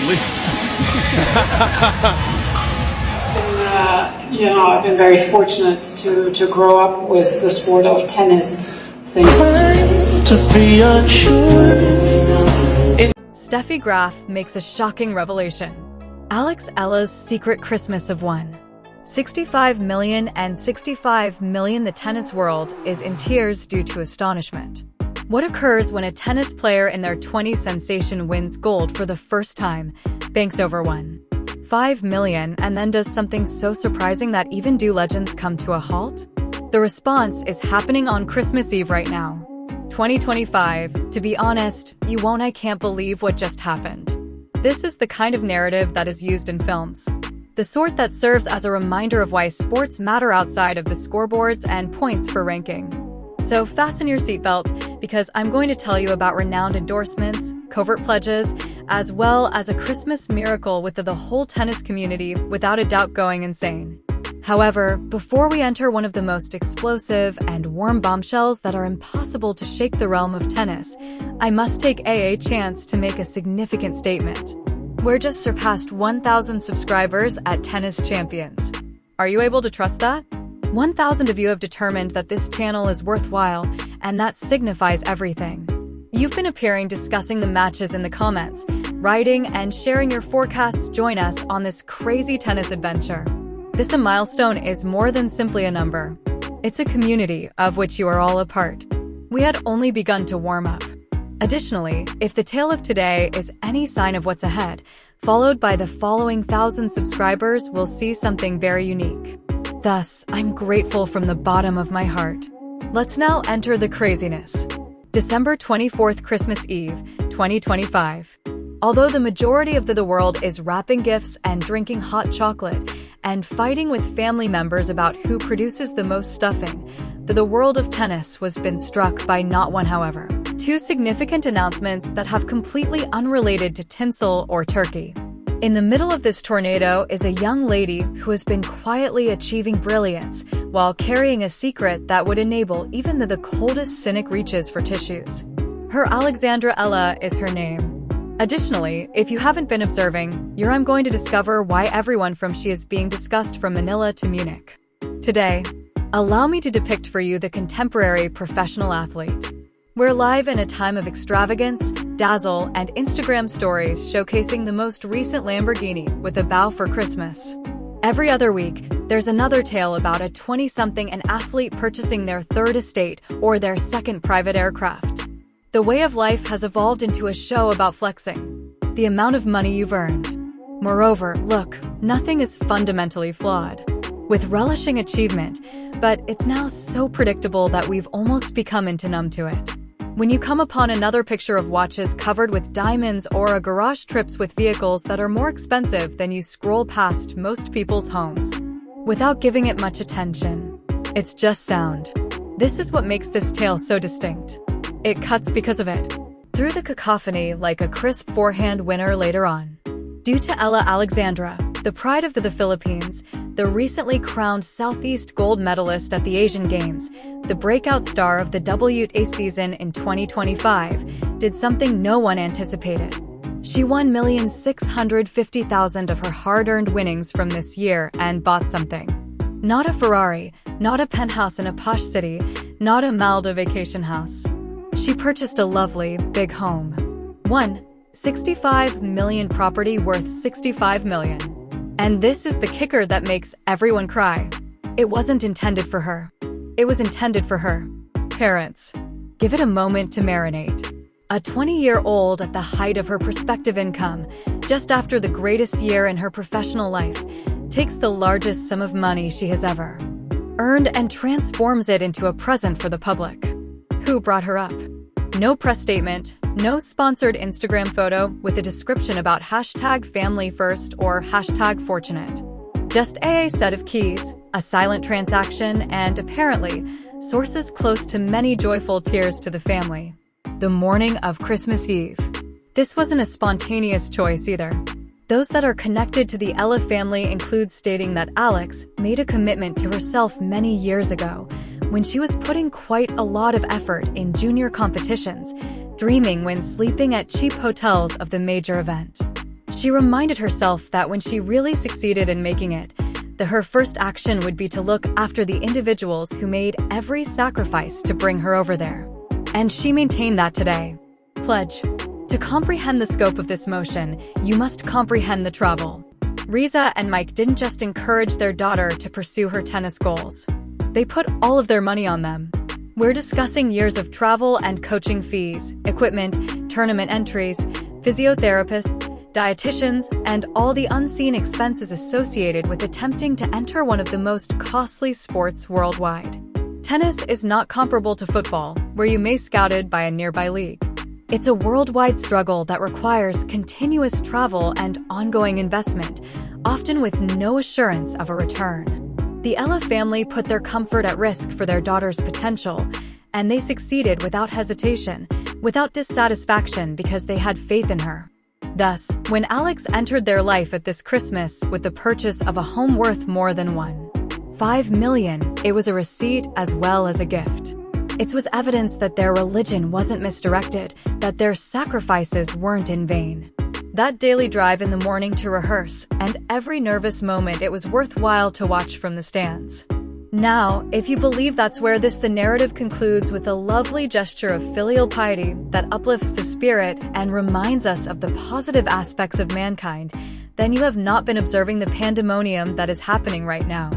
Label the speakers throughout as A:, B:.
A: disbelief.
B: I've been very fortunate to grow up with the sport of tennis.
C: Steffi Graf makes a shocking revelation. Alex Eala's secret Christmas of one. 65 million and 65 million. The tennis world is in tears due to astonishment. What occurs when a tennis player in their 20s sensation wins gold for the first time, banks over 1.5 million, and then does something so surprising that even do legends come to a halt? The response is happening on Christmas Eve right now. 2025, to be honest, you won't. I can't believe what just happened. This is the kind of narrative that is used in films. The sort that serves as a reminder of why sports matter outside of the scoreboards and points for ranking. So fasten your seatbelt, because I'm going to tell you about renowned endorsements, covert pledges, as well as a Christmas miracle with the whole tennis community without a doubt going insane. However, before we enter one of the most explosive and warm bombshells that are impossible to shake the realm of tennis, I must take a chance to make a significant statement. We're just surpassed 1,000 subscribers at Tennis Champions. Are you able to trust that? 1,000 of you have determined that this channel is worthwhile, and that signifies everything. You've been appearing, discussing the matches in the comments, writing and sharing your forecasts. Join us on this crazy tennis adventure. This milestone is more than simply a number. It's a community of which you are all a part. We had only begun to warm up. Additionally, if the tale of today is any sign of what's ahead, followed by the following 1,000 subscribers, we'll see something very unique. Thus, I'm grateful from the bottom of my heart. Let's now enter the craziness. December 24th, Christmas Eve, 2025. Although the majority of the world is wrapping gifts and drinking hot chocolate and fighting with family members about who produces the most stuffing, the world of tennis was been struck by not one, however, two significant announcements that have completely unrelated to tinsel or turkey. In the middle of this tornado is a young lady who has been quietly achieving brilliance while carrying a secret that would enable even the coldest cynic reaches for tissues. Her Alex Eala is her name. Additionally, if you haven't been observing, I'm going to discover why everyone from she is being discussed from Manila to Munich. Today, allow me to depict for you the contemporary professional athlete. We're live in a time of extravagance, dazzle, and Instagram stories showcasing the most recent Lamborghini with a bow for Christmas. Every other week, there's another tale about a 20-something an athlete purchasing their third estate or their second private aircraft. The way of life has evolved into a show about flexing the amount of money you've earned. Moreover, look, nothing is fundamentally flawed. With relishing achievement, but it's now so predictable that we've almost become numb to it. When you come upon another picture of watches covered with diamonds or a garage trips with vehicles that are more expensive than, you scroll past most people's homes without giving it much attention. It's just sound. This is what makes this tale so distinct. It cuts because of it. Through the cacophony like a crisp forehand winner later on. Due to Ella Alexandra, the pride of the Philippines, the recently crowned Southeast gold medalist at the Asian Games, the breakout star of the WTA season in 2025, did something no one anticipated. She won $1,650,000 of her hard-earned winnings from this year and bought something. Not a Ferrari, not a penthouse in a posh city, not a Maldives vacation house. She purchased a lovely, big home. 65 million property worth 65 million. And this is the kicker that makes everyone cry. It wasn't intended for her. It was intended for her parents. Give it a moment to marinate. A 20-year-old at the height of her prospective income, just after the greatest year in her professional life, takes the largest sum of money she has ever earned and transforms it into a present for the public. Who brought her up? No press statement, no sponsored Instagram photo with a description about #family-first or #fortunate. Just a set of keys, a silent transaction, and apparently, sources close to many joyful tears to the family. The morning of Christmas Eve. This wasn't a spontaneous choice either. Those that are connected to the Eala family include stating that Alex made a commitment to herself many years ago, when she was putting quite a lot of effort in junior competitions, dreaming when sleeping at cheap hotels of the major event. She reminded herself that when she really succeeded in making it, her first action would be to look after the individuals who made every sacrifice to bring her over there. And she maintained that today. Pledge. To comprehend the scope of this motion, you must comprehend the travel. Riza and Mike didn't just encourage their daughter to pursue her tennis goals. They put all of their money on them. We're discussing years of travel and coaching fees, equipment, tournament entries, physiotherapists, dietitians, and all the unseen expenses associated with attempting to enter one of the most costly sports worldwide. Tennis is not comparable to football, where you may be scouted by a nearby league. It's a worldwide struggle that requires continuous travel and ongoing investment, often with no assurance of a return. The Eala family put their comfort at risk for their daughter's potential, and they succeeded without hesitation, without dissatisfaction because they had faith in her. Thus, when Alex entered their life at this Christmas with the purchase of a home worth more than $1.5 million, it was a receipt as well as a gift. It was evidence that their religion wasn't misdirected, that their sacrifices weren't in vain. That daily drive in the morning to rehearse, and every nervous moment it was worthwhile to watch from the stands. Now, if you believe that's where the narrative concludes with a lovely gesture of filial piety that uplifts the spirit and reminds us of the positive aspects of mankind, then you have not been observing the pandemonium that is happening right now.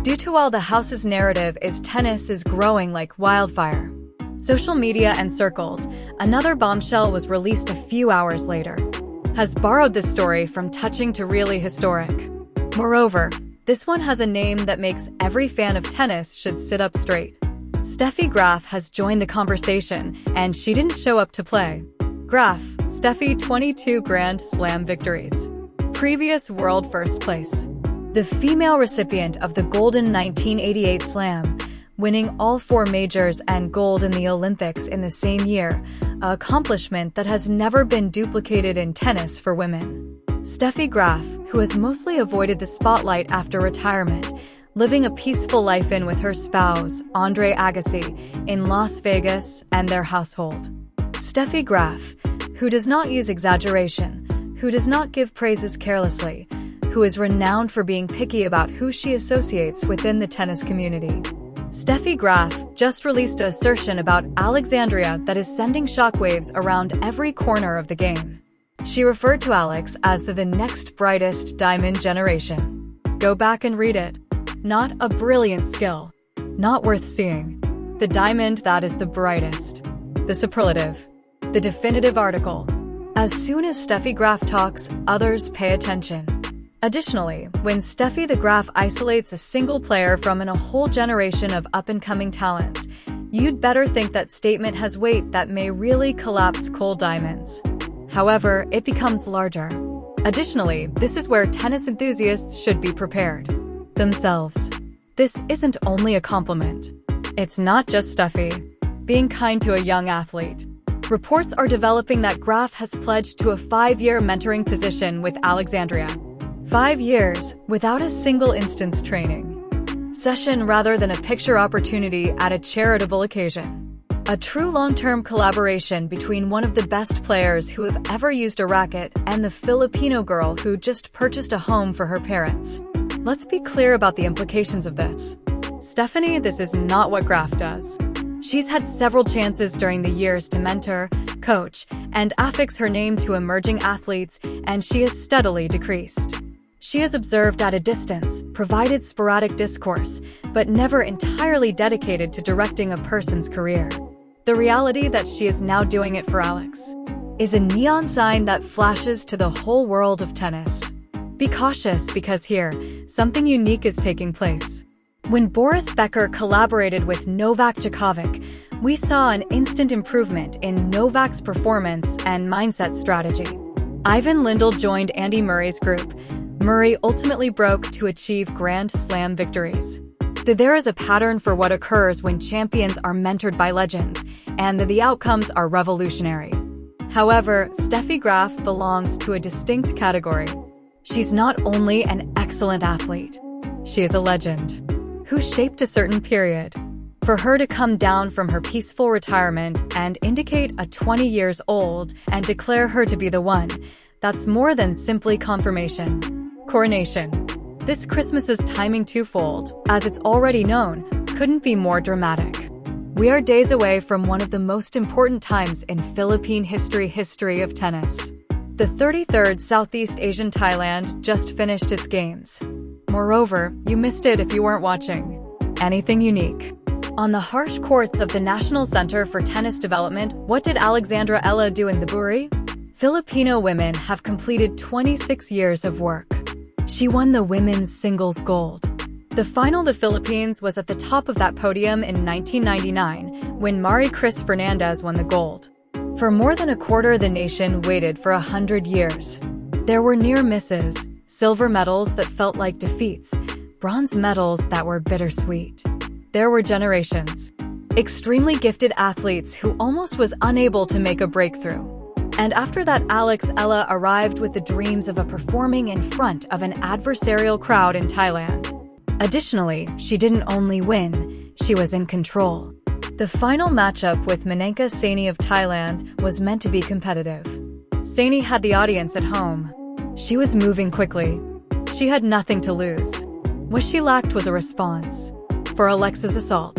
C: Due to all the house's narrative is tennis is growing like wildfire. Social media and circles, another bombshell was released a few hours later, has borrowed this story from touching to really historic. Moreover, this one has a name that makes every fan of tennis should sit up straight. Steffi Graf has joined the conversation, and she didn't show up to play. Graf, Steffi 22 Grand Slam victories. Previous world first place. The female recipient of the Golden 1988 Slam, winning all 4 majors and gold in the Olympics in the same year, an accomplishment that has never been duplicated in tennis for women. Steffi Graf, who has mostly avoided the spotlight after retirement, living a peaceful life with her spouse, Andre Agassi, in Las Vegas and their household. Steffi Graf, who does not use exaggeration, who does not give praises carelessly, who is renowned for being picky about who she associates within the tennis community. Steffi Graf just released an assertion about Alexandria that is sending shockwaves around every corner of the game. She referred to Alex as the next brightest diamond generation. Go back and read it. Not a brilliant skill. Not worth seeing. The diamond that is the brightest. The superlative. The definitive article. As soon as Steffi Graf talks, others pay attention. Additionally, when Steffi the Graf isolates a single player from a whole generation of up-and-coming talents, you'd better think that statement has weight that may really collapse cold diamonds. However, it becomes larger. Additionally, this is where tennis enthusiasts should be prepared. Themselves. This isn't only a compliment. It's not just Steffi being kind to a young athlete. Reports are developing that Graf has pledged to a 5-year mentoring position with Alexandria. 5 years, without a single instance training session rather than a picture opportunity at a charitable occasion. A true long-term collaboration between one of the best players who have ever used a racket and the Filipino girl who just purchased a home for her parents. Let's be clear about the implications of this. Stephanie, this is not what Graf does. She's had several chances during the years to mentor, coach, and affix her name to emerging athletes, and she has steadily decreased. She has observed at a distance, provided sporadic discourse, but never entirely dedicated to directing a person's career. The reality that she is now doing it for Alex is a neon sign that flashes to the whole world of tennis. Be cautious because here, something unique is taking place. When Boris Becker collaborated with Novak Djokovic, we saw an instant improvement in Novak's performance and mindset strategy. Ivan Lendl joined Andy Murray's group. Murray ultimately broke to achieve Grand Slam victories. There is a pattern for what occurs when champions are mentored by legends, and the outcomes are revolutionary. However, Steffi Graf belongs to a distinct category. She's not only an excellent athlete, she is a legend who shaped a certain period. For her to come down from her peaceful retirement and indicate a 20 years old and declare her to be the one, That's more than simply confirmation. Coronation. This Christmas's timing twofold, as it's already known, couldn't be more dramatic. We are days away from one of the most important times in Philippine history of tennis. The 33rd Southeast Asian Thailand just finished its games. Moreover, you missed it if you weren't watching. Anything unique? On the harsh courts of the National Center for Tennis Development, what did Alex Eala do in the Buri? Filipino women have completed 26 years of work. She won the women's singles gold. The final the Philippines was at the top of that podium in 1999 when Marie Chris Fernandez won the gold. For more than a quarter, the nation waited for 100 years. There were near misses, silver medals that felt like defeats, bronze medals that were bittersweet. There were generations. Extremely gifted athletes who almost was unable to make a breakthrough. And after that, Alex Eala arrived with the dreams of a performing in front of an adversarial crowd in Thailand. Additionally, she didn't only win, she was in control. The final matchup with Manenka Saini of Thailand was meant to be competitive. Saini had the audience at home. She was moving quickly. She had nothing to lose. What she lacked was a response. For Alex's assault.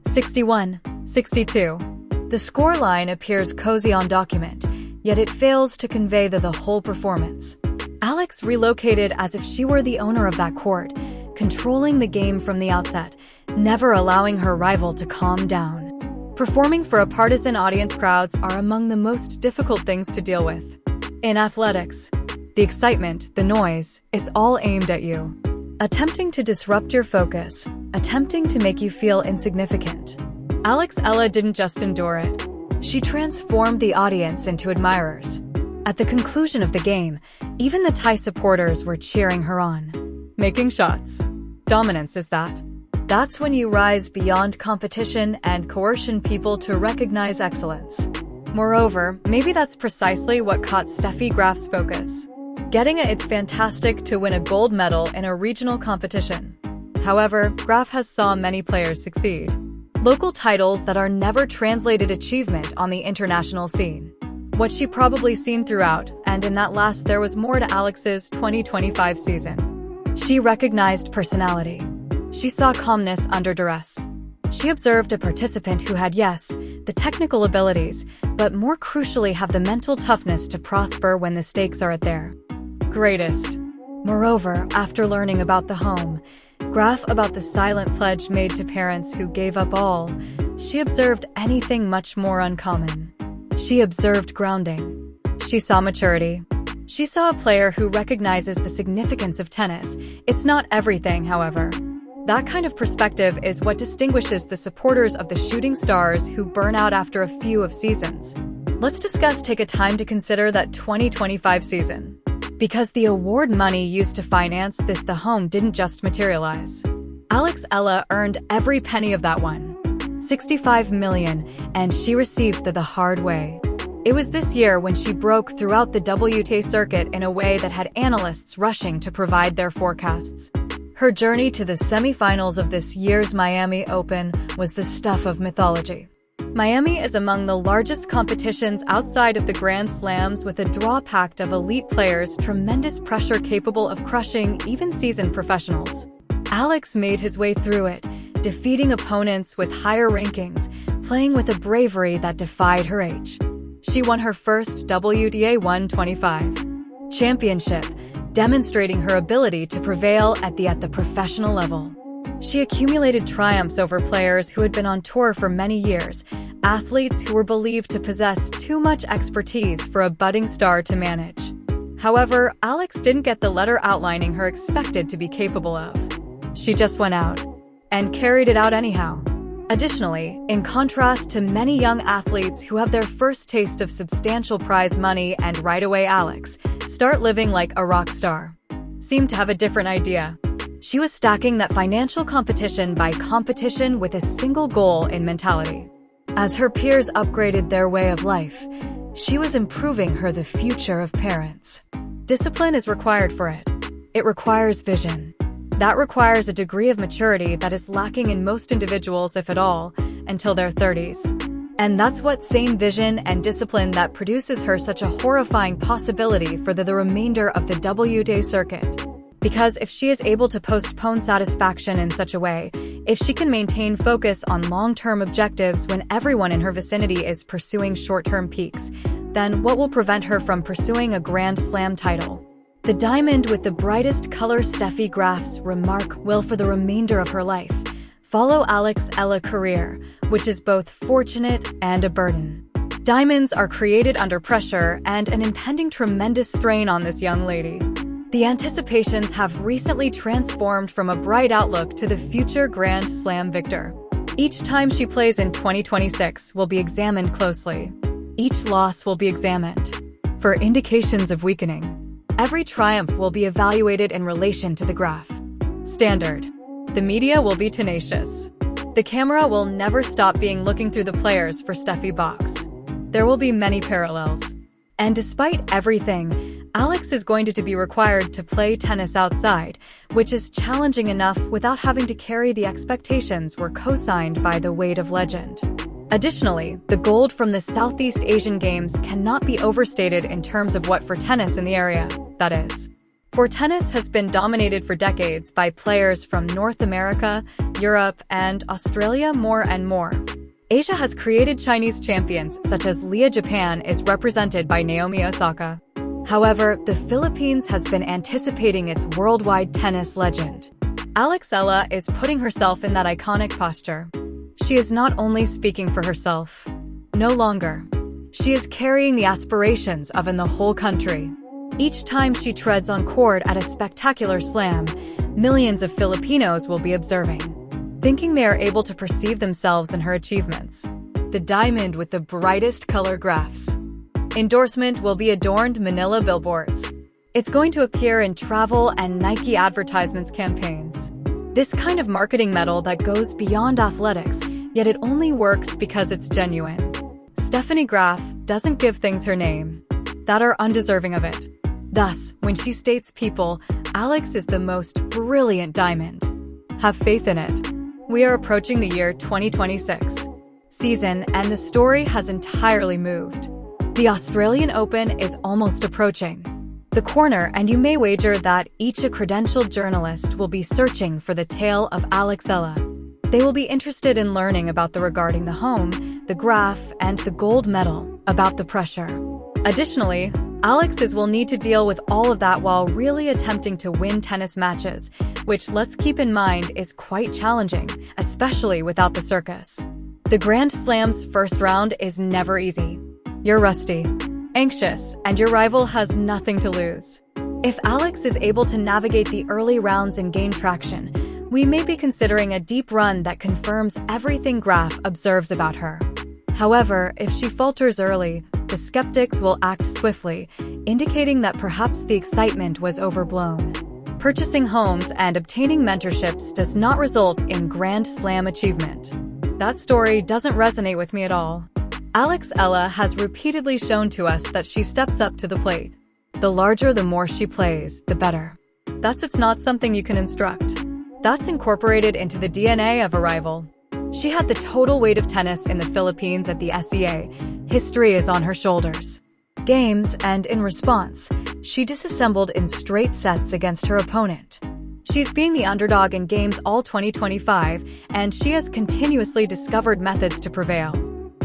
C: 61-62. The scoreline appears cozy on document, yet it fails to convey the whole performance. Alex relocated as if she were the owner of that court, controlling the game from the outset, never allowing her rival to calm down. Performing for a partisan audience, crowds are among the most difficult things to deal with. In athletics, the excitement, the noise, it's all aimed at you. Attempting to disrupt your focus, attempting to make you feel insignificant. Alex Eala didn't just endure it. She transformed the audience into admirers. At the conclusion of the game, even the Thai supporters were cheering her on. Making shots. Dominance is that. That's when you rise beyond competition and coercion people to recognize excellence. Moreover, maybe that's precisely what caught Steffi Graf's focus. Getting it's fantastic to win a gold medal in a regional competition. However, Graf has saw many players succeed. Local titles that are never translated achievement on the international scene. What she probably seen throughout, and in that last there was more to Alex's 2025 season. She recognized personality. She saw calmness under duress. She observed a participant who had, yes, the technical abilities, but more crucially have the mental toughness to prosper when the stakes are at their greatest. Moreover, after learning about the home graph, about the silent pledge made to parents who gave up all, she observed anything much more uncommon. She observed grounding. She saw maturity. She saw a player who recognizes the significance of tennis. It's not everything, however. That kind of perspective is what distinguishes the supporters of the shooting stars who burn out after a few of seasons. Let's take a time to consider that 2025 season. Because the award money used to finance the home didn't just materialize. Alex Eala earned every penny of that one. 65 million, and she received the hard way. It was this year when she broke throughout the WTA circuit in a way that had analysts rushing to provide their forecasts. Her journey to the semifinals of this year's Miami Open was the stuff of mythology. Miami is among the largest competitions outside of the Grand Slams, with a draw packed of elite players, tremendous pressure capable of crushing even seasoned professionals. Alex made his way through it, defeating opponents with higher rankings, playing with a bravery that defied her age. She won her first WTA 125 championship, demonstrating her ability to prevail at the professional level. She accumulated triumphs over players who had been on tour for many years, athletes who were believed to possess too much expertise for a budding star to manage. However, Alex didn't get the letter outlining her expected to be capable of. She just went out and carried it out anyhow. Additionally, in contrast to many young athletes who have their first taste of substantial prize money and right away, Alex start living like a rock star, seemed to have a different idea. She was stacking that financial competition by competition with a single goal in mentality. As her peers upgraded their way of life, she was improving the future of parents. Discipline is required for it. It requires vision. That requires a degree of maturity that is lacking in most individuals, if at all, until their 30s. And that's what same vision and discipline that produces her such a horrifying possibility for the remainder of the WTA circuit. Because if she is able to postpone satisfaction in such a way, if she can maintain focus on long-term objectives when everyone in her vicinity is pursuing short-term peaks, then what will prevent her from pursuing a Grand Slam title? The diamond with the brightest color, Steffi Graf's remark, will for the remainder of her life follow Alex Eala's career, which is both fortunate and a burden. Diamonds are created under pressure and an impending tremendous strain on this young lady. The anticipations have recently transformed from a bright outlook to the future Grand Slam victor. Each time she plays in 2026 will be examined closely. Each loss will be examined for indications of weakening. Every triumph will be evaluated in relation to the graph standard. The media will be tenacious. The camera will never stop being looking through the players for Steffi box. There will be many parallels. And despite everything, Alex is going to be required to play tennis outside, which is challenging enough without having to carry the expectations were co-signed by the weight of legend. Additionally, the gold from the Southeast Asian Games cannot be overstated in terms of what for tennis in the area, that is. For tennis has been dominated for decades by players from North America, Europe, and Australia more and more. Asia has created Chinese champions such as Leah. Japan is represented by Naomi Osaka. However, the Philippines has been anticipating its worldwide tennis legend. Alex Eala is putting herself in that iconic posture. She is not only speaking for herself. No longer. She is carrying the aspirations of the whole country. Each time she treads on court at a spectacular slam, millions of Filipinos will be observing, thinking they are able to perceive themselves in her achievements. The diamond with the brightest color graphs. Endorsement will be adorned Manila billboards. It's going to appear in travel and Nike advertisements campaigns. This kind of marketing medal that goes beyond athletics, yet it only works because it's genuine. Stephanie Graf doesn't give things her name that are undeserving of it. Thus, when she states people, Alex is the most brilliant diamond. Have faith in it. We are approaching the year 2026 season, and the story has entirely moved. The Australian Open is almost approaching the corner, and you may wager that each a credentialed journalist will be searching for the tale of Alex Eala. They will be interested in learning about regarding the home, the graph, and the gold medal, about the pressure. Additionally, Alex will need to deal with all of that while really attempting to win tennis matches, which, let's keep in mind, is quite challenging, especially without the circus. The Grand Slam's first round is never easy. You're rusty, anxious, and your rival has nothing to lose. If Alex is able to navigate the early rounds and gain traction, we may be considering a deep run that confirms everything Graf observes about her. However, if she falters early, the skeptics will act swiftly, indicating that perhaps the excitement was overblown. Purchasing homes and obtaining mentorships does not result in Grand Slam achievement. That story doesn't resonate with me at all. Alex Eala has repeatedly shown to us that she steps up to the plate. The larger the more she plays, the better. It's not something you can instruct. That's incorporated into the DNA of a rival. She had the total weight of tennis in the Philippines at the SEA. History is on her shoulders. Games, and in response, she disassembled in straight sets against her opponent. She's being the underdog in games all 2025, and she has continuously discovered methods to prevail.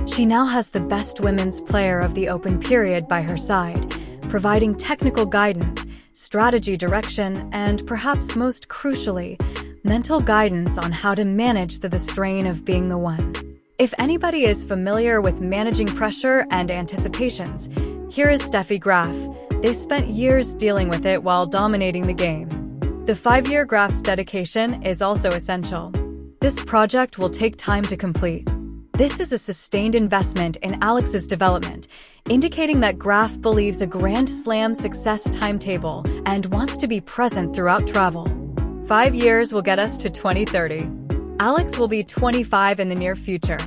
C: She now has the best women's player of the Open period by her side, providing technical guidance, strategy direction, and perhaps most crucially, mental guidance on how to manage the strain of being the one. If anybody is familiar with managing pressure and anticipations, here is Steffi Graf. They spent years dealing with it while dominating the game. The 5-year Graf's dedication is also essential. This project will take time to complete. This is a sustained investment in Alex's development, indicating that Graf believes a Grand Slam success timetable and wants to be present throughout travel. 5 years will get us to 2030. Alex will be 25 in the near future.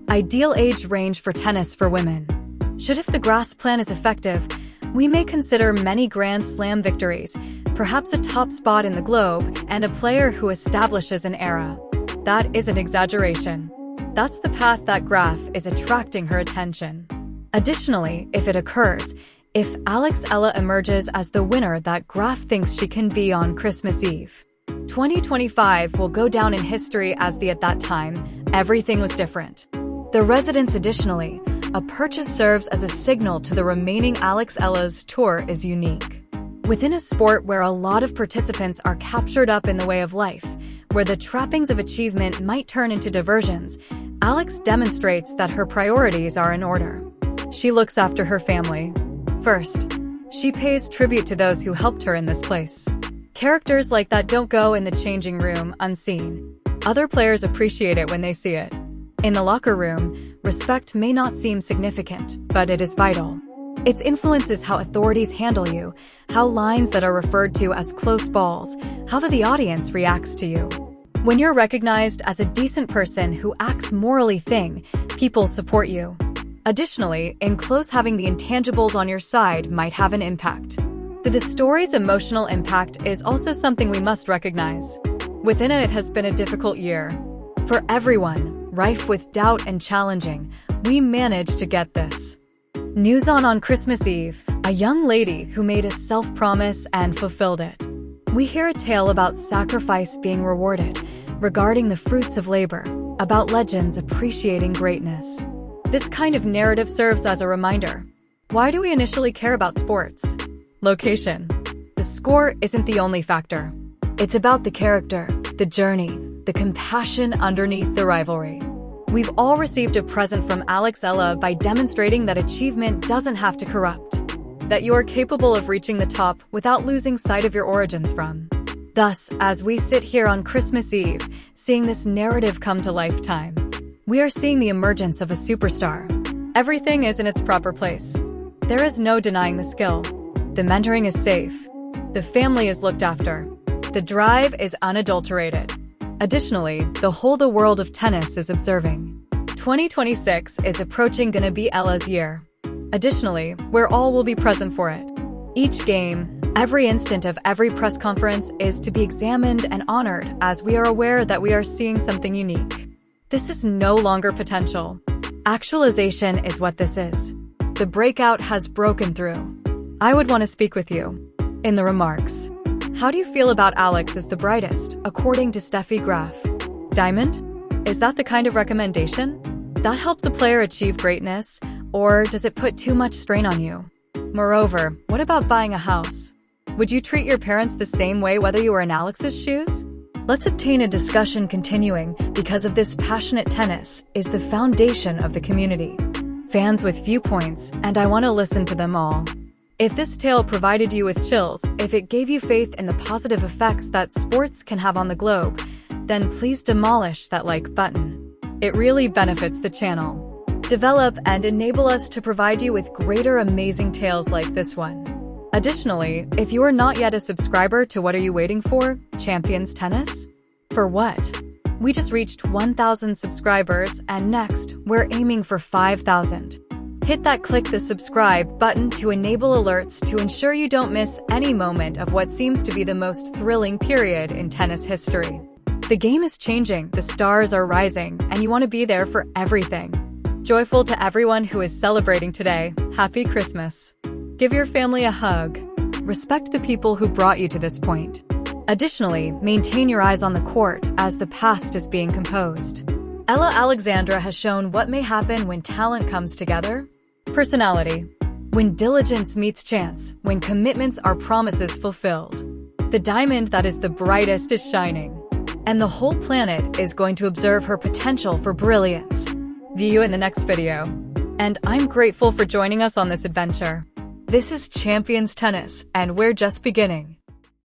C: Ideal age range for tennis for women. If the Graf plan is effective, we may consider many Grand Slam victories, perhaps a top spot in the globe, and a player who establishes an era. That is an exaggeration. That's the path that graph is attracting her attention. Additionally, if it occurs, if Alex Eala emerges as the winner that graph thinks she can be on Christmas Eve, 2025 will go down in history as at that time, everything was different. The residence additionally, a purchase serves as a signal to the remaining Alex Eala's tour is unique. Within a sport where a lot of participants are captured up in the way of life, where the trappings of achievement might turn into diversions, Alex demonstrates that her priorities are in order. She looks after her family. First, she pays tribute to those who helped her in this place. Characters like that don't go in the changing room unseen. Other players appreciate it when they see it. In the locker room, respect may not seem significant, but it is vital. Its influence is how authorities handle you, how lines that are referred to as close balls, how the audience reacts to you. When you're recognized as a decent person who acts morally thing, people support you. Additionally, in close, having the intangibles on your side might have an impact. The story's emotional impact is also something we must recognize. Within it has been a difficult year. For everyone, rife with doubt and challenging, we managed to get this. News on Christmas Eve, a young lady who made a self-promise and fulfilled it. We hear a tale about sacrifice being rewarded, regarding the fruits of labor, about legends appreciating greatness. This kind of narrative serves as a reminder. Why do we initially care about sports? Location. The score isn't the only factor. It's about the character, the journey, the compassion underneath the rivalry. We've all received a present from Alex Eala by demonstrating that achievement doesn't have to corrupt, that you are capable of reaching the top without losing sight of your origins from. Thus, as we sit here on Christmas Eve, seeing this narrative come to lifetime, we are seeing the emergence of a superstar. Everything is in its proper place. There is no denying the skill. The mentoring is safe. The family is looked after. The drive is unadulterated. Additionally, the world of tennis is observing. 2026 is approaching, gonna be Eala's year. Additionally, where all will be present for it. Each game, every instant of every press conference is to be examined and honored as we are aware that we are seeing something unique. This is no longer potential. Actualization is what this is. The breakout has broken through. I would want to speak with you. In the remarks. How do you feel about Alex as the brightest, according to Steffi Graf? Diamond? Is that the kind of recommendation that helps a player achieve greatness, or does it put too much strain on you? Moreover, what about buying a house? Would you treat your parents the same way whether you were in Alex's shoes? Let's obtain a discussion continuing because of this passionate tennis is the foundation of the community. Fans with viewpoints, and I want to listen to them all. If this tale provided you with chills, if it gave you faith in the positive effects that sports can have on the globe, then please demolish that like button. It really benefits the channel. Develop and enable us to provide you with greater amazing tales like this one. Additionally, if you are not yet a subscriber to What Are You Waiting For? Champions Tennis? For what? We just reached 1,000 subscribers and next, we're aiming for 5,000. Hit that click the subscribe button to enable alerts to ensure you don't miss any moment of what seems to be the most thrilling period in tennis history. The game is changing, the stars are rising, and you want to be there for everything. Joyful to everyone who is celebrating today, Happy Christmas. Give your family a hug. Respect the people who brought you to this point. Additionally, maintain your eyes on the court as the past is being composed. Eala Alexandra has shown what may happen when talent comes together. Personality. When diligence meets chance, when commitments are promises fulfilled. The diamond that is the brightest is shining. And the whole planet is going to observe her potential for brilliance. View you in the next video. And I'm grateful for joining us on this adventure. This is Champions Tennis, and we're just beginning.